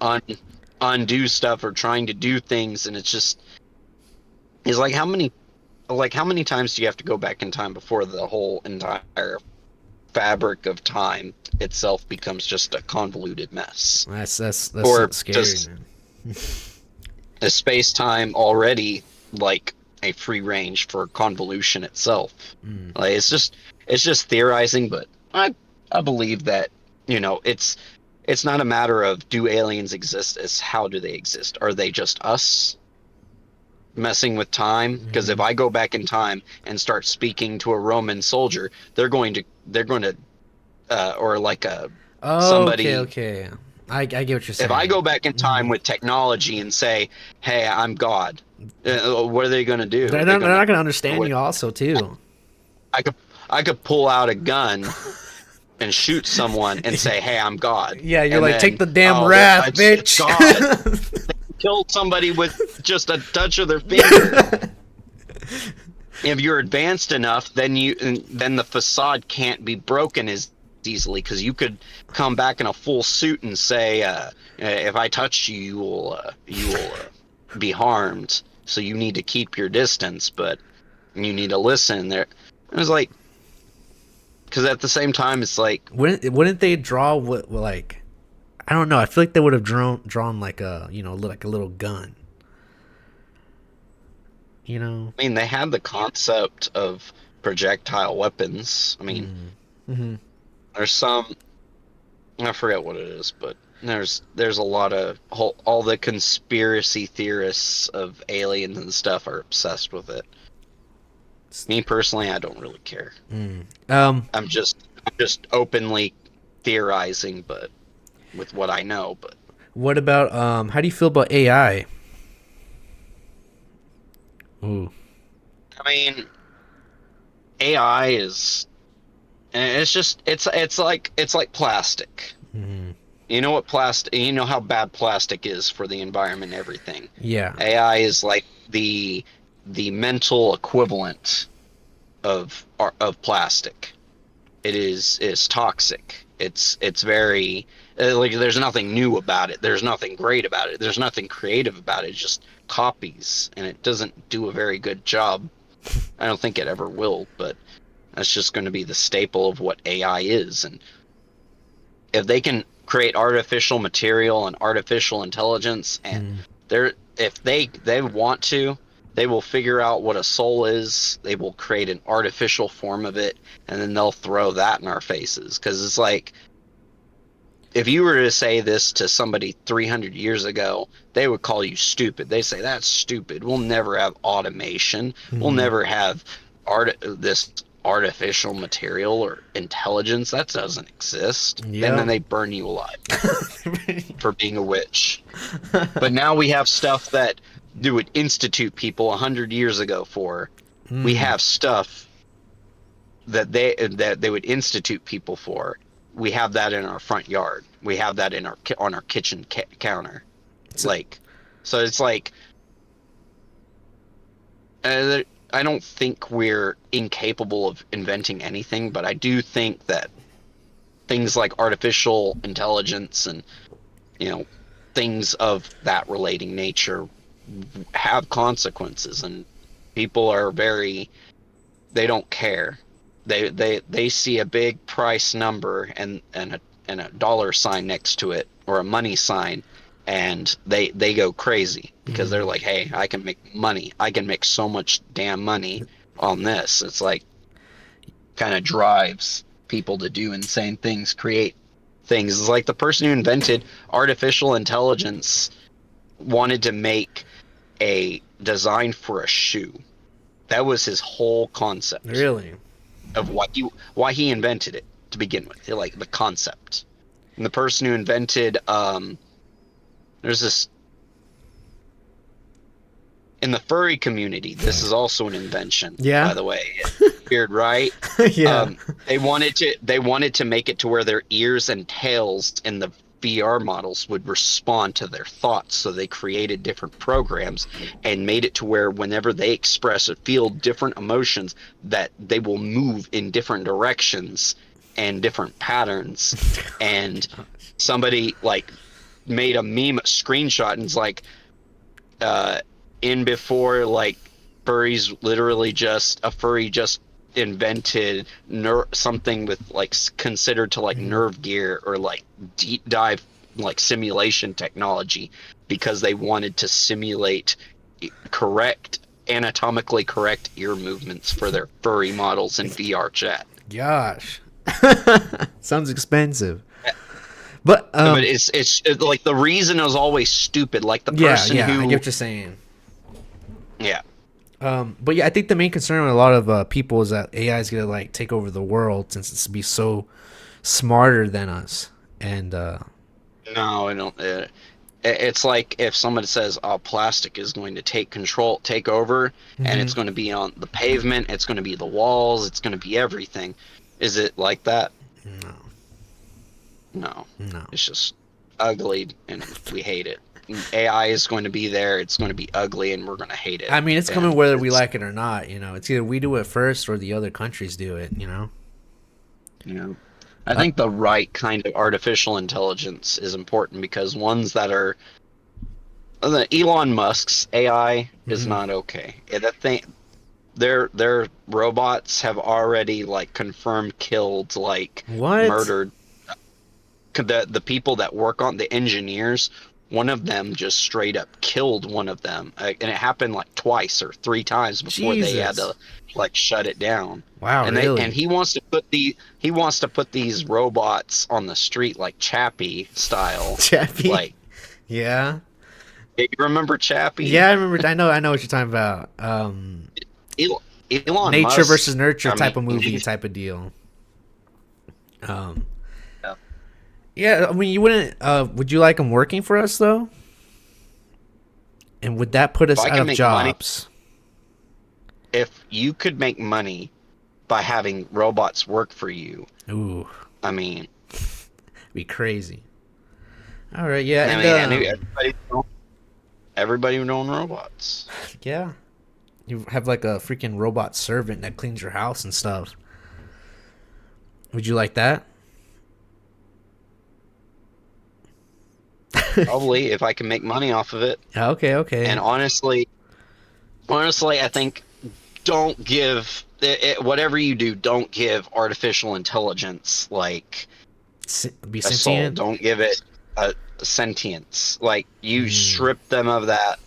S3: undo stuff or trying to do things. And it's like, how many times do you have to go back in time before the whole entire fabric of time itself becomes just a convoluted mess?
S1: That's
S3: Or
S1: scary,
S3: does
S1: man.
S3: is space-time already like a free range for convolution itself?
S1: Mm.
S3: Like, it's just theorizing, but I believe that, it's not a matter of do aliens exist, it's how do they exist? Are they just us messing with time? Because if
S1: Mm-hmm.
S3: I go back in time and start speaking to a Roman soldier, they're going to or like a somebody.
S1: Okay. I get what you're
S3: If I
S1: saying.
S3: go back in
S1: Mm-hmm.
S3: time with technology and say, "Hey, I'm God," what are they going to do?
S1: They're
S3: They're
S1: not, they're
S3: going to
S1: not gonna understand
S3: what?
S1: you, also, too.
S3: I could I could pull out a gun and shoot someone and say, "Hey, I'm God,"
S1: Yeah, you're
S3: and
S1: like, take
S3: then,
S1: the damn
S3: oh,
S1: wrath,
S3: it's
S1: bitch.
S3: God. Killed somebody with just a touch of their finger. If you're advanced enough, then the facade can't be broken as easily, because you could come back in a full suit and say, "If I touch you, you will be harmed. So you need to keep your distance, but you need to listen." There, it was like, because at the same time, it's like,
S1: Wouldn't they draw what, like, I don't know. I feel like they would have drawn like like a little gun. You know.
S3: I mean, they had the concept of projectile weapons. I mean,
S1: Mm-hmm.
S3: there's some I forget what it is, but there's a lot of all the conspiracy theorists of aliens and stuff are obsessed with it. Me personally, I don't really care.
S1: Um,
S3: I'm just openly theorizing, but with what I know. But
S1: what about how do you feel about AI? Ooh.
S3: I mean, AI is and it's like plastic.
S1: Mhm.
S3: You know what plastic? You know how bad plastic is for the environment and everything.
S1: Yeah.
S3: AI is like the mental equivalent of plastic. It is toxic. It's very like there's nothing new about it. There's nothing great about it. There's nothing creative about it. It just copies, and it doesn't do a very good job. I don't think it ever will, but that's just going to be the staple of what AI is. And if they can create artificial material and artificial intelligence, and
S1: Mm.
S3: they're if they want to, they will figure out what a soul is. They will create an artificial form of it, and then they'll throw that in our faces. Because it's like, if you were to say this to somebody 300 years ago, they would call you stupid. They say that's stupid. We'll never have automation. We'll
S1: Mhm.
S3: never have this artificial material or intelligence. That doesn't exist. And then
S1: Yep.
S3: they burn you alive for being a witch. But now we have stuff that they would institute people 100 years ago for. We
S1: Mm.
S3: have stuff that they would institute people for. We have that in our front yard. We have that in our on our kitchen counter.
S1: So,
S3: Like, so it's like uh, I don't think we're incapable of inventing anything, but I do think that things like artificial intelligence and things of that relating nature have consequences, and people are very they don't care. They see a big price number and a dollar sign next to it or a money sign, and they go crazy because they're
S1: mm.
S3: like, hey, I can make money. I can make so much damn money on this. It's like kind of drives people to do insane things, create things. It's like the person who invented artificial intelligence wanted to make a design for a shoe. That was his whole concept
S1: Really?
S3: of why he invented it to begin with. Like the concept. And the person who invented there's this in the furry community, this is also an invention, by
S1: Yeah.
S3: the way. Weird, right?
S1: Yeah.
S3: They wanted to make it to where their ears and tails in the VR models would respond to their thoughts, so they created different programs and made it to where whenever they express or feel different emotions, that they will move in different directions and different patterns. And somebody like made a meme screenshot and it's like uh in before like furries literally just a furry just invented something with like considered to like
S1: Mhm.
S3: nerve gear or like deep dive like simulation technology because they wanted to simulate correct anatomically correct ear movements for their furry models in VR chat.
S1: Gosh. Sounds expensive. But
S3: But it's like the reason is always stupid, like the
S1: yeah,
S3: person
S1: yeah, I get
S3: who
S1: what you're saying.
S3: yeah.
S1: But yeah, I think the main concern with a lot of people is that AI is gonna like take over the world since it's be so smarter than us. And
S3: No, I don't. It's like if somebody says, "Oh, plastic is going to take over, and
S1: mhm.
S3: it's going to be on the pavement, it's going to be the walls, it's going to be everything." Is it like that?
S1: No,
S3: No,
S1: no.
S3: it's just ugly, and we hate it. AI is going to be there. It's going to be ugly, and we're going to hate it.
S1: I mean, it's coming
S3: And
S1: whether we
S3: it's
S1: like it or not. You know, it's either we do it first or the other countries do it. You know.
S3: you know, I
S1: Uh,
S3: think the right kind of artificial intelligence is important because ones that are the Elon Musk's AI is
S1: mhm.
S3: not okay. That thing, their robots have already like confirmed killed, like
S1: What?
S3: murdered the people that work on the engineers. One of them just straight up killed one of them, and it happened like twice or three times before they had to
S1: Jesus.
S3: like shut it down.
S1: Wow,
S3: And
S1: really?
S3: he wants to put these robots on the street like Chappie style.
S1: Chappie?
S3: Like,
S1: Yeah.
S3: you remember Chappie?
S1: Yeah, I remember. I know what you're talking about.
S3: Elon
S1: Nature versus
S3: Musk.
S1: nurture
S3: I mean,
S1: type of movie, type of deal. Um,
S3: yeah.
S1: yeah, I mean, you wouldn't. Would you like him working for us though? And would that put
S3: If
S1: us
S3: I
S1: out
S3: can
S1: of
S3: make money,
S1: jobs?
S3: if you could make money by having robots work for you,
S1: Ooh,
S3: I mean,
S1: be crazy. All right, yeah,
S3: I
S1: and
S3: mean, everybody would own robots.
S1: yeah, you have like a freaking robot servant that cleans your house and stuff. Would you like that?
S3: Probably if I can make money off of it.
S1: Okay,
S3: And
S1: okay.
S3: honestly, I think don't give whatever you do, don't give artificial intelligence like
S1: Be
S3: a soul.
S1: sentient.
S3: Don't give it a sentience. Like you
S1: Mm.
S3: strip them of that.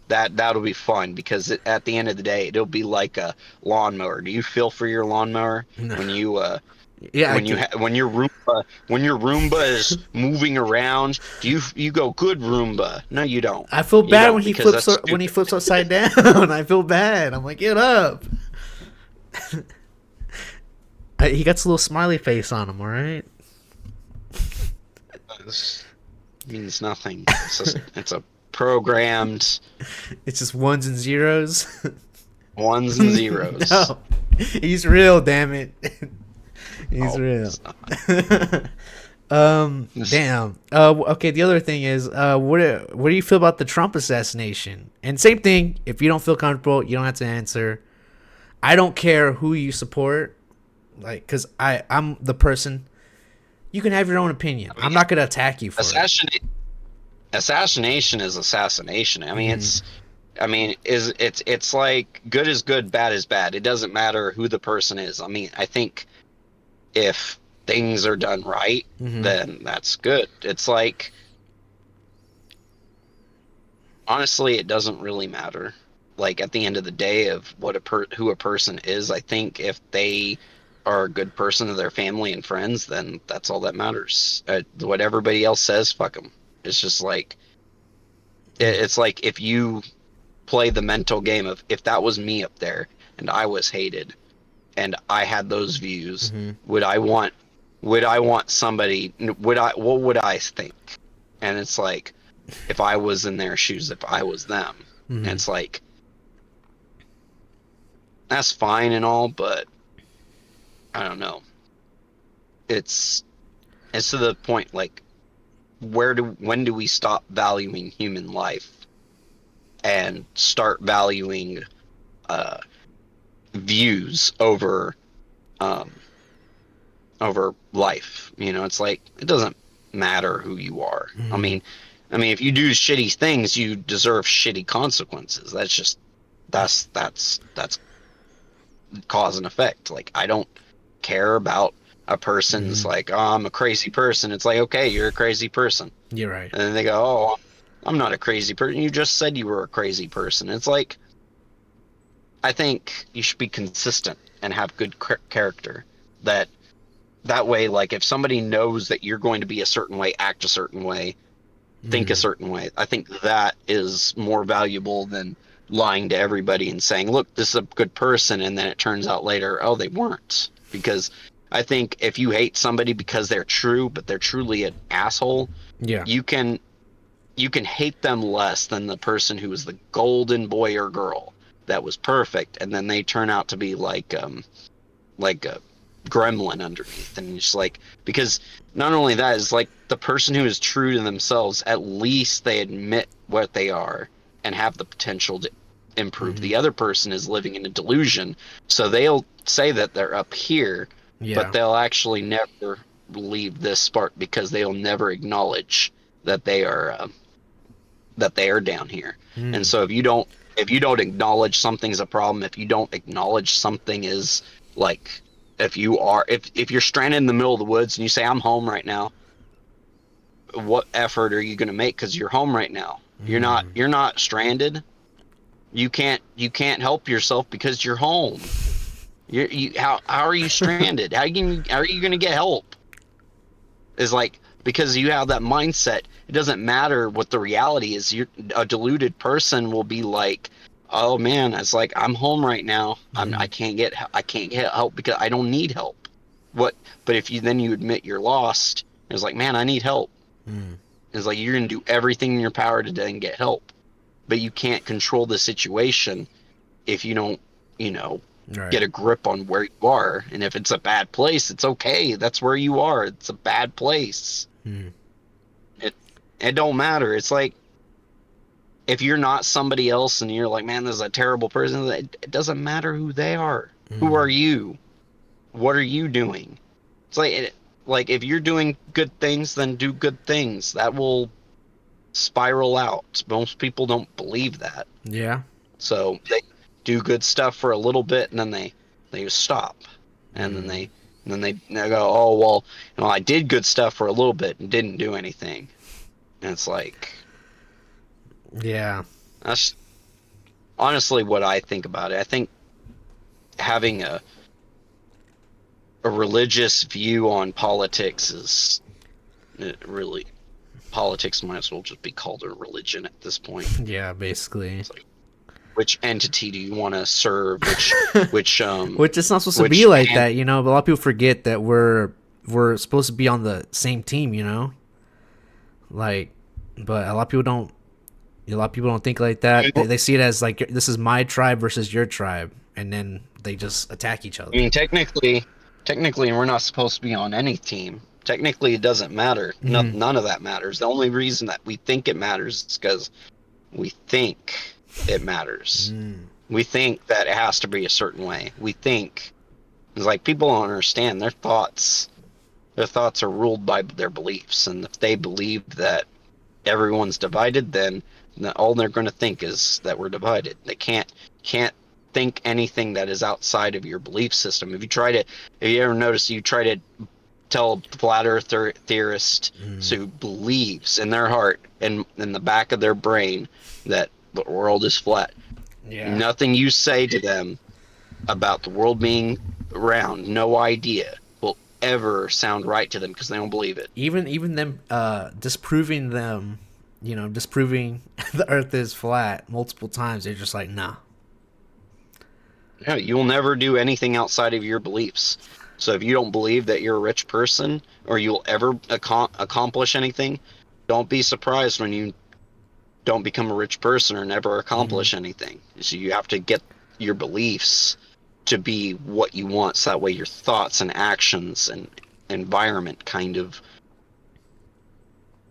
S3: That'll be fun because at the end of the day, it'll be like a lawnmower. Do you feel for your lawnmower
S1: No.
S3: when you
S1: Yeah, I do.
S3: when your Roomba is moving around? Do you go good Roomba? No, you don't.
S1: I feel
S3: You
S1: bad
S3: don't because that's
S1: when he
S3: stupid.
S1: flips upside down. I feel bad. I'm like, get up. He got a little smiley face on him. All right.
S3: This means nothing. It's a programmed
S1: It's just ones and zeros.
S3: ones and zeros.
S1: No, he's real. Damn it, he's
S3: Oh,
S1: real.
S3: it's not.
S1: Damn. Okay. The other thing is, what do you feel about the Trump assassination? And same thing. If you don't feel comfortable, you don't have to answer. I don't care who you support, like, cause I'm the person. You can have your own opinion.
S3: I
S1: I'm
S3: mean,
S1: not gonna attack you for it.
S3: assassination is assassination. I mean,
S1: Mhm.
S3: it's like good is good, bad is bad. It doesn't matter who the person is. I mean, I think if things are done right,
S1: Mhm.
S3: then that's good. It's like honestly, it doesn't really matter. Like at the end of the day, of what who a person is, I think if they are a good person to their family and friends, then that's all that matters. What everybody else says, fuck them. It's just like
S1: Yeah.
S3: it's like if you play the mental game of if that was me up there and I was hated and I had those views,
S1: Mhm.
S3: would I want somebody? Would I? What would I think? And it's like if I was in their shoes, if I was them, and
S1: Mhm.
S3: it's like that's fine and all, but I don't know. It's it's to the point like when do we stop valuing human life and start valuing uh, views um, over life? You know, it's like it doesn't matter who you are.
S1: Mhm.
S3: I mean, if you do shitty things, you deserve shitty consequences. That's just that's cause and effect. Like I don't care about a person's
S1: Mhm.
S3: like, oh, I'm a crazy person. It's like, okay, you're a crazy person.
S1: You're right.
S3: And then they go, oh, I'm not a crazy person. You just said you were a crazy person. It's like, I think you should be consistent and have good character. That way, like if somebody knows that you're going to be a certain way, act a certain way, think a
S1: Mhm.
S3: certain way, I think that is more valuable than lying to everybody and saying, look, this is a good person, and then it turns out later, oh, they weren't. Because I think if you hate somebody because they're true, but they're truly an asshole,
S1: Yeah.
S3: you can hate them less than the person who was the golden boy or girl that was perfect, and then they turn out to be like a gremlin underneath. And it's like, because not only that is like the person who is true to themselves, at least they admit what they are and have the potential to improve.
S1: Mhm.
S3: The other person is living in a delusion, so they'll say that they're up here, but
S1: Yeah.
S3: they'll actually never leave this spark because they'll never acknowledge that they are down here. And
S1: Mm.
S3: so if you don't acknowledge something's a problem, if you don't acknowledge something is like if you're stranded in the middle of the woods and you say I'm home right now, what effort are you going to make cuz you're home right now?
S1: Mm.
S3: You're not stranded. You can't help yourself because you're home. How are you stranded? How are you going to get help? Is like, because you have that mindset. It doesn't matter what the reality is. A deluded person will be like, "Oh man, it's like I'm home right now. I can't get help because I don't need help." What? But if you admit you're lost, it's like, "Man, I need help."
S1: Mm.
S3: It's like you're going to do everything in your power to then get help, but you can't control the situation if you don't, you know,
S1: Right.
S3: get a grip on where you are. And if it's a bad place, it's okay. That's where you are. It's a bad place.
S1: Mm.
S3: It it don't matter. It's like, if you're not somebody else and you're like, man, this is a terrible person, it doesn't matter who they are. Who
S1: Mm.
S3: are you? What are you doing? It's like if you're doing good things, then do good things. That will spiral out. Most people don't believe that.
S1: Yeah.
S3: So they do good stuff for a little bit, and then they just stop, and then
S1: Mm.
S3: they go, oh well, I did good stuff for a little bit and didn't do anything, and it's like,
S1: Yeah.
S3: that's honestly what I think about it. I think having a religious view on politics is really, politics might as well just be called a religion at this point.
S1: Yeah, basically.
S3: It's like, which entity do you want to serve? Which
S1: Which it's not supposed to be
S3: which
S1: like that, you know. But a lot of people forget that we're supposed to be on the same team, you know. Like, but a lot of people don't. A lot of people don't think like that. They see it as like this is my tribe versus your tribe, and then they just attack each
S3: I
S1: other.
S3: mean, technically, we're not supposed to be on any team. Technically, it doesn't matter.
S1: Mm.
S3: None of that matters. The only reason that we think it matters is because we think it matters.
S1: Mm.
S3: We think that it has to be a certain way. We think, it's like, people don't understand their thoughts. Their thoughts are ruled by their beliefs, and if they believe that everyone's divided, then all they're going to think is that we're divided. They can't think anything that is outside of your belief system. If you ever notice, you try to tell a flat earth theorist
S1: Mm.
S3: who believes in their heart and in the back of their brain that the world is flat,
S1: Yeah.
S3: nothing you say to them about the world being round, no idea, will ever sound right to them because they don't believe it.
S1: Even them disproving them, disproving the Earth is flat multiple times, they're just like, nah.
S3: Yeah, you'll never do anything outside of your beliefs. So if you don't believe that you're a rich person or you'll ever accomplish anything, don't be surprised when you don't become a rich person or never
S1: Mm.
S3: accomplish anything. So you have to get your beliefs to be what you want, so that way your thoughts and actions and environment kind of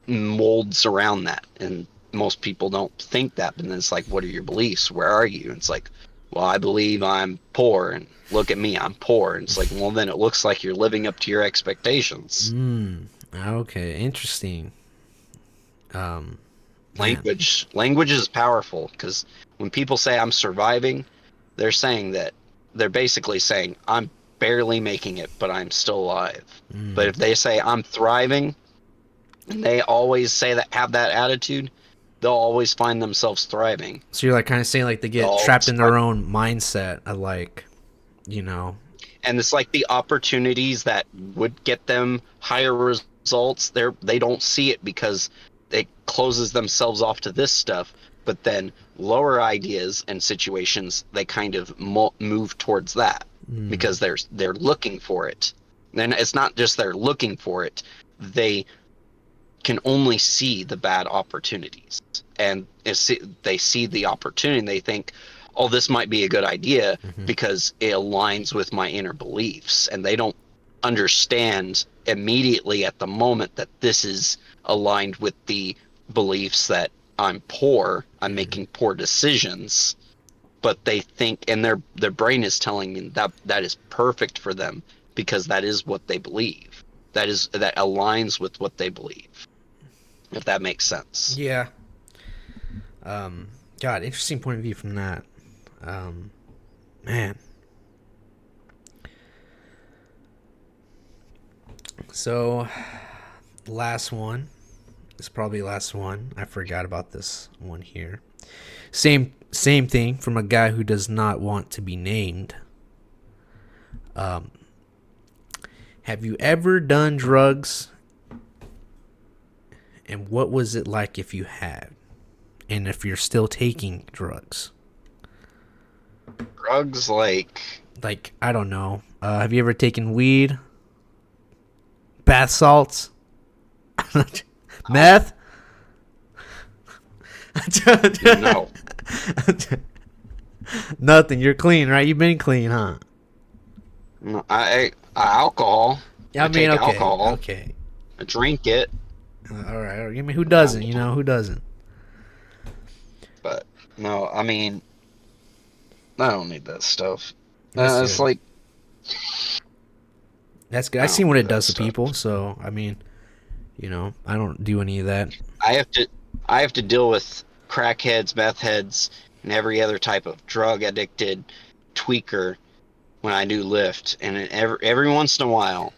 S3: molds around that. And most people don't think that, but then it's like, what are your beliefs? Where are you? And it's like, well, I believe I'm poor, and look at me, I'm poor. And it's like, well, then it looks like you're living up to your expectations.
S1: Mm. Okay, interesting. Um, Man.
S3: Language is powerful, because when people say I'm surviving, they're saying that, they're basically saying I'm barely making it, but I'm still alive. But
S1: Mm.
S3: if they say I'm thriving, and they always say that, have that attitude, they'll always find themselves thriving.
S1: So you're like kind of saying like they
S3: They'll
S1: get trapped
S3: always
S1: in
S3: find,
S1: their own mindset of like, you know.
S3: and it's like the opportunities that would get them higher results, they don't see it because it closes themselves off to this stuff. But then lower ideas and situations, they kind of move towards that
S1: Mm.
S3: because they're looking for it. And it's not just they're looking for it; they can only see the bad opportunities, and they see the opportunity and they think, oh, this might be a good idea
S1: Mm-hmm.
S3: because it aligns with my inner beliefs, and they don't understand immediately at the moment that this is aligned with the beliefs that I'm poor, I'm
S1: Mm.
S3: making poor decisions. But they think, and their brain is telling me that that is perfect for them because that is what they believe, that aligns with what they believe, if that makes sense.
S1: Yeah. Um, God, interesting point of view from that. Um, Man. So, last one. This is probably last one. I forgot about this one here. Same thing from a guy who does not want to be named. Have you ever done drugs? And what was it like if you had? And if you're still taking drugs?
S3: Drugs like
S1: Like, I don't know. Have you ever taken weed? Bath salts? Meth?
S3: no.
S1: Nothing. You're clean, right? You've been clean, huh?
S3: No, I alcohol.
S1: I mean,
S3: take
S1: okay.
S3: alcohol.
S1: Okay.
S3: I drink it,
S1: All right. I mean, who doesn't? You know, who doesn't?
S3: but no. I mean, I don't need that stuff.
S1: That's
S3: It's
S1: good.
S3: like
S1: That's good.
S3: I
S1: I
S3: don't
S1: seen what
S3: need
S1: it
S3: that
S1: does to
S3: stuff.
S1: people. So, I mean, you know, I don't do any of that.
S3: I have to I have to deal with crackheads, meth heads, and every other type of drug addicted tweaker when I do lift, and every once in a while,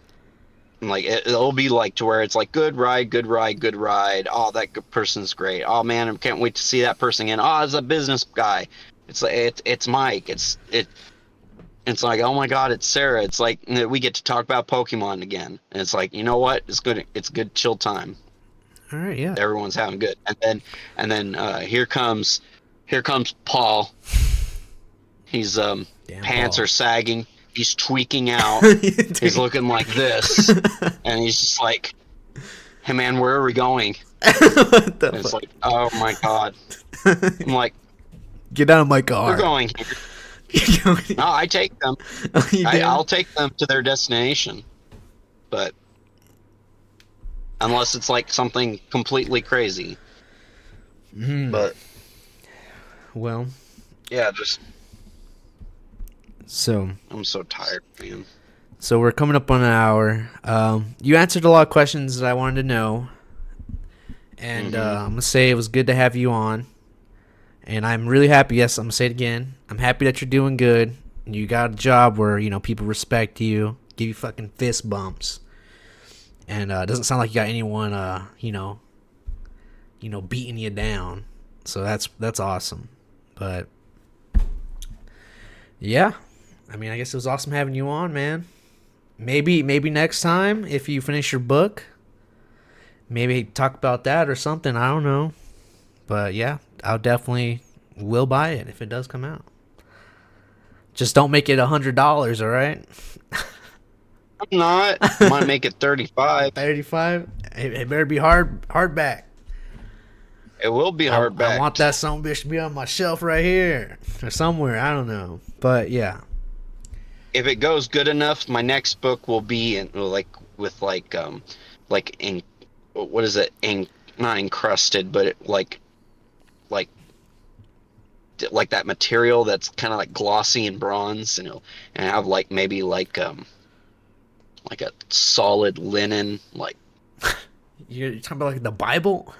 S3: like it'll be like to where it's like good ride, good ride, good ride. Oh, that person's great. Oh man, I can't wait to see that person again. Oh, it's a business guy. It's like it's Mike. It's like, oh my God, it's Sarah. It's like we get to talk about Pokemon again, and it's like, you know what? It's good. It's good chill time.
S1: All right. Yeah.
S3: Everyone's having good, and then here comes Paul. He's
S1: Damn,
S3: pants
S1: Paul.
S3: are sagging. He's tweaking out. He's looking like this, and he's just like, "Hey man, where are we going?"
S1: What the
S3: And it's
S1: fuck?
S3: like, "Oh my God." I'm like,
S1: Get out of my
S3: "We're
S1: car.
S3: going here." No, I take them.
S1: You do?
S3: I'll take them to their destination, but unless it's like something completely crazy. But
S1: Well,
S3: yeah, just
S1: so
S3: I'm so tired, man.
S1: we're coming up on an hour. You answered a lot of questions that I wanted to know, and I'm gonna say it was good to have you on. And I'm really happy. Yes, I'm gonna say it again. I'm happy that you're doing good. You got a job where people respect you, give you fucking fist bumps, and it doesn't sound like you got anyone beating you down. So that's awesome. But yeah, I mean, I guess it was awesome having you on, man. Maybe next time if you finish your book, maybe talk about that or something. I don't know. But yeah, I'll definitely will buy it if it does come out. Just don't make it $100, all right?
S3: I'm not. I might make it 35.
S1: 35. It better be hardback.
S3: It will be
S1: I want
S3: hardback.
S1: that son bitch to be on my shelf right here or somewhere. I don't know, but yeah.
S3: If it goes good enough, my next book will be in, like with like in what is it? Not encrusted, but like like that material that's kind of like glossy and bronze, and have like maybe like a solid linen, like
S1: You're talking about like the Bible?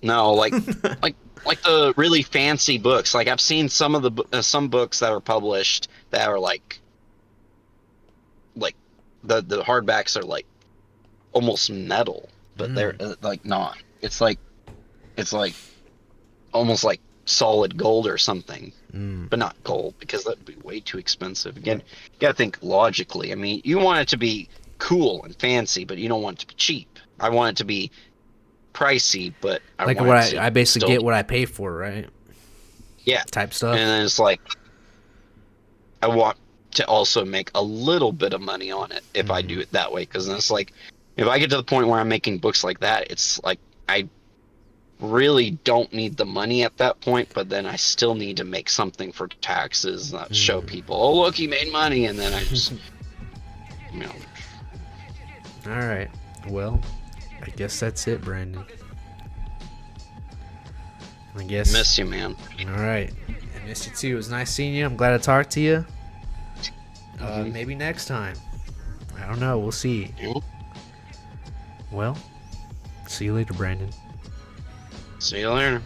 S3: no, like the really fancy books. Like I've seen some of the some books that are published that are like the hardbacks are like almost metal, but they're like not. It's like almost like solid gold or something, but not gold because that'd be way too expensive. Again, you gotta think logically. I mean, you want it to be cool and fancy, but you don't want it to be cheap. I want it to be pricey, but I
S1: Like
S3: want
S1: what
S3: it to
S1: I basically
S3: still,
S1: get what I pay for, right?
S3: yeah.
S1: Type
S3: And
S1: stuff.
S3: then it's like I want to also make a little bit of money on it if I do it that way, because then it's like if I get to the point where I'm making books like that, it's like I really don't need the money at that point, but then I still need to make something for taxes, not show people, oh look, he made money, and then I just you know
S1: All right. Well, I guess that's it, Brandon. I guess.
S3: miss you, man.
S1: All right. I missed you too. It was nice seeing you. I'm glad I talked to you. Maybe next time. I don't know. We'll see. Well, see you later, Brandon.
S3: See you later.